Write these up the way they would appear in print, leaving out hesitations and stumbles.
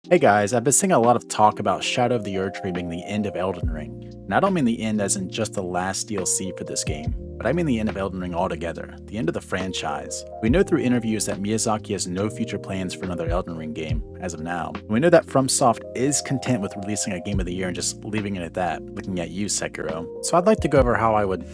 Hey guys, I've been seeing a lot of talk about Shadow of the Erdtree being the end of Elden Ring. And I don't mean the end as in just the last DLC for this game, but I mean the end of Elden Ring altogether, the end of the franchise. We know through interviews that Miyazaki has no future plans for another Elden Ring game, as of now. And we know that FromSoft is content with releasing a Game of the Year and just leaving it at that, looking at you, Sekiro. So I'd like to go over how I would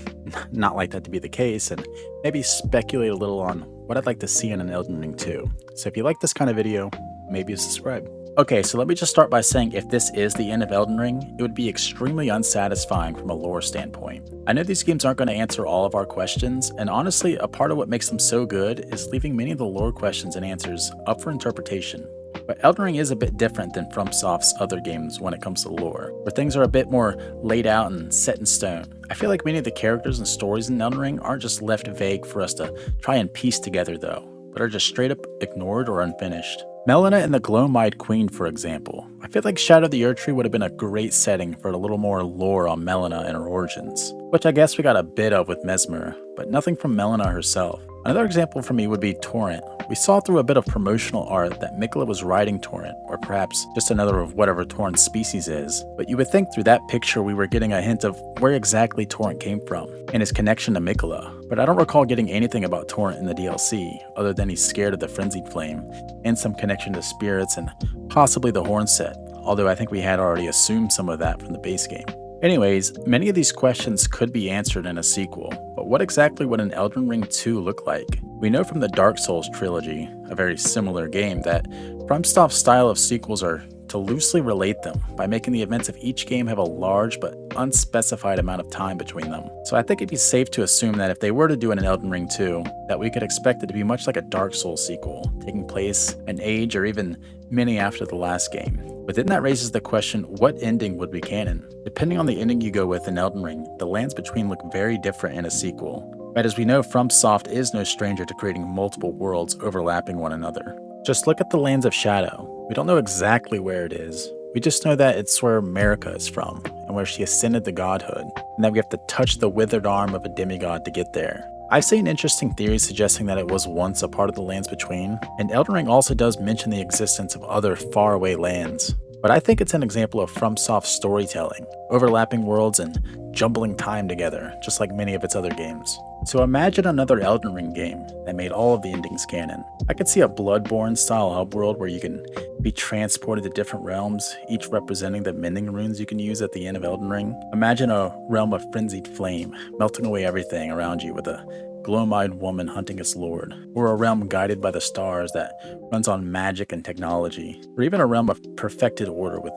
not like that to be the case, and maybe speculate a little on what I'd like to see in an Elden Ring 2. So if you like this kind of video, maybe subscribe. Okay, so let me just start by saying if this is the end of Elden Ring, it would be extremely unsatisfying from a lore standpoint. I know these games aren't going to answer all of our questions, and honestly, a part of what makes them so good is leaving many of the lore questions and answers up for interpretation. But Elden Ring is a bit different than FromSoft's other games when it comes to lore, where things are a bit more laid out and set in stone. I feel like many of the characters and stories in Elden Ring aren't just left vague for us to try and piece together though, but are just straight up ignored or unfinished. Melina and the Glow-Eyed Queen, for example. I feel like Shadow of the Erdtree would have been a great setting for a little more lore on Melina and her origins, which I guess we got a bit of with Mesmer, but nothing from Melina herself. Another example for me would be Torrent. We saw through a bit of promotional art that Miquella was riding Torrent, or perhaps just another of whatever Torrent's species is, but you would think through that picture we were getting a hint of where exactly Torrent came from, and his connection to Miquella. But I don't recall getting anything about Torrent in the DLC, other than he's scared of the Frenzied Flame, and some connection to spirits and possibly the Horn set, although I think we had already assumed some of that from the base game. Anyways, many of these questions could be answered in a sequel, but what exactly would an Elden Ring 2 look like? We know from the Dark Souls trilogy, a very similar game, that FromSoft's style of sequels are to loosely relate them by making the events of each game have a large but unspecified amount of time between them. So I think it'd be safe to assume that if they were to do an Elden Ring 2, that we could expect it to be much like a Dark Souls sequel, taking place an age or even many after the last game. But then that raises the question, what ending would be canon? Depending on the ending you go with in Elden Ring, the lands between look very different in a sequel. But as we know, FromSoft is no stranger to creating multiple worlds overlapping one another. Just look at the Lands of Shadow. We don't know exactly where it is. We just know that it's where Marika is from, and where she ascended to godhood, and that we have to touch the withered arm of a demigod to get there. I've seen interesting theories suggesting that it was once a part of the Lands Between, and Elden Ring also does mention the existence of other faraway lands. But I think it's an example of FromSoft storytelling, overlapping worlds and jumbling time together, just like many of its other games. So imagine another Elden Ring game that made all of the endings canon. I could see a Bloodborne-style hub world where you can be transported to different realms, each representing the mending runes you can use at the end of Elden Ring. Imagine a realm of frenzied flame, melting away everything around you with a glow-eyed woman hunting its lord, or a realm guided by the stars that runs on magic and technology, or even a realm of perfected order with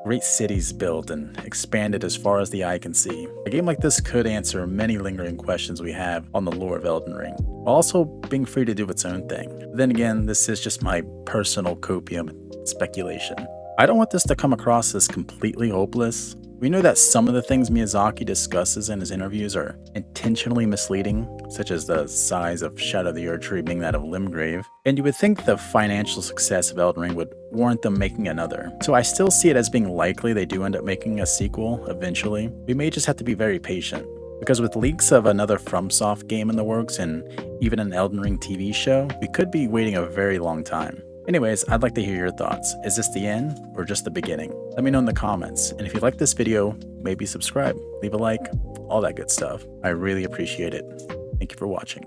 great cities built and expanded as far as the eye can see. A game like this could answer many lingering questions we have on the lore of Elden Ring, while also being free to do its own thing. But then again, this is just my personal copium and speculation. I don't want this to come across as completely hopeless. We know that some of the things Miyazaki discusses in his interviews are intentionally misleading, such as the size of Shadow of the Erdtree being that of Limgrave, and you would think the financial success of Elden Ring would warrant them making another. So I still see it as being likely they do end up making a sequel eventually. We may just have to be very patient, because with leaks of another FromSoft game in the works and even an Elden Ring TV show, we could be waiting a very long time. Anyways, I'd like to hear your thoughts. Is this the end or just the beginning? Let me know in the comments. And if you like this video, maybe subscribe, leave a like, all that good stuff. I really appreciate it. Thank you for watching.